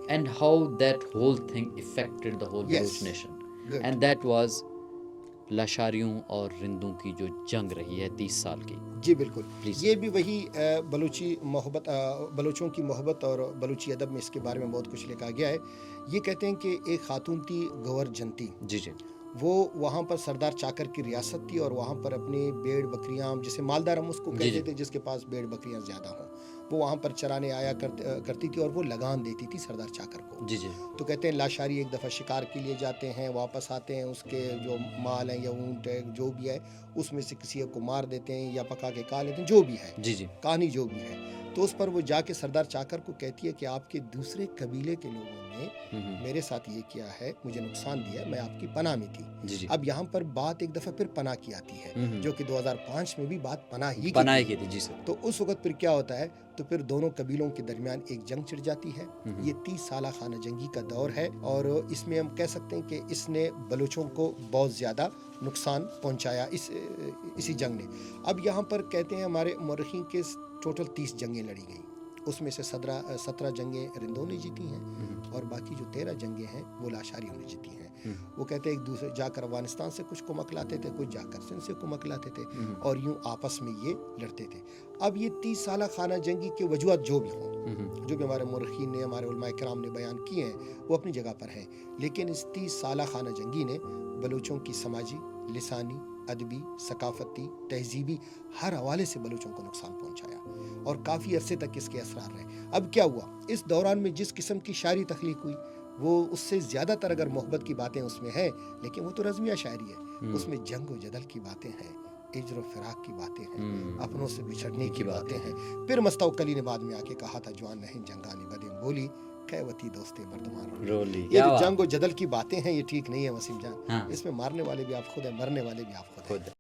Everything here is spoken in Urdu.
and how that whole thing affected the whole Yes. Baloch nation. Good. And that was لاشاریوں اور رندوں کی جو جنگ رہی ہے 30 سال کی. جی بالکل. Please. یہ بھی وہی بلوچی محبت، بلوچوں کی محبت اور بلوچی ادب میں اس کے بارے میں بہت کچھ لکھا گیا ہے. یہ کہتے ہیں کہ ایک خاتون تھی گور جنتی. جی جی. وہ وہاں پر سردار چاکر کی ریاست تھی اور وہاں پر اپنی بھیڑ بکریاں، جسے مالدار ہم اس کو کہتے تھے، جس کے پاس بھیڑ بکریاں زیادہ ہوں، وہ وہاں پر چرانے آیا کرتی تھی اور وہ لگان دیتی تھی سردار چاکر کو. جی جی. تو کہتے ہیں لاشاری ایک دفعہ شکار کے لیے جاتے ہیں، واپس آتے ہیں، اس کے جو مال ہیں یا اونٹ ہے جو بھی ہے اس میں سے کسی ایک کو مار دیتے ہیں یا پکا کے کھا لیتے ہیں، جو بھی ہے. جی جی. کہانی جو بھی ہے. تو اس پر وہ جا کے سردار چاکر کو کہتی ہے کہ آپ کے دوسرے قبیلے کے لوگوں نے میرے ساتھ یہ کیا ہے، مجھے نقصان دیا ہے، میں آپ کی پناہ میں تھی. جی جی. اب یہاں پر بات ایک دفعہ پھر پناہ کی آتی ہے، جو کہ 2005 میں بھی بات پناہ ہی کی تھی. جی سر. تو اس وقت پھر کیا ہوتا ہے، تو پھر دونوں قبیلوں کے درمیان ایک جنگ چھڑ جاتی ہے. یہ 30 سالہ خانہ جنگی کا دور ہے اور اس میں ہم کہہ سکتے ہیں کہ اس نے بلوچوں کو بہت زیادہ نقصان پہنچایا اسی جنگ نے. اب یہاں پر کہتے ہیں ہمارے مورخین کے ٹوٹل 30 جنگیں لڑی گئیں، اس میں سے 17 جنگیں رندوں نے جیتی ہیں اور باقی جو 13 جنگیں ہیں وہ لاشاریوں نے جیتی ہیں. وہ کہتے ہیں ایک دوسرے جا کر افغانستان سے کچھ کمک لاتے تھے، کچھ جا کر سندھ سے کمک لاتے تھے اور یوں آپس میں یہ لڑتے تھے. اب یہ 30 سالہ خانہ جنگی کے وجوہات جو بھی ہوں، جو بھی ہمارے مورخین نے، ہمارے علماء کرام نے بیان کیے ہیں، وہ اپنی جگہ پر ہیں. لیکن اس 30 سالہ خانہ جنگی نے بلوچوں کی سماجی، لسانی، ادبی، ثقافتی، تہذیبی ہر حوالے سے بلوچوں کو نقصان پہنچایا اور کافی عرصے تک اس کے اثرات رہے. اب کیا ہوا اس دوران میں، جس قسم کی شاعری تخلیق ہوئی وہ اس سے زیادہ تر اگر محبت کی باتیں اس میں ہیں، لیکن وہ تو رزمیہ شاعری ہے. اس میں جنگ و جدل کی باتیں ہیں، ہجر و فراق کی باتیں ہیں، اپنوں سے بچھڑنے کی باتیں ہیں. پھر مستوکلی نے بعد میں آ کے کہا تھا جوان نہیں جنگانی بدیں بولی قیوتی دوستے بردمان رولی. یہ جو جنگ و جدل کی باتیں ہیں یہ ٹھیک نہیں ہے وسیم جان. اس میں مارنے والے بھی آپ خود ہیں، مرنے والے بھی آپ خود ہیں.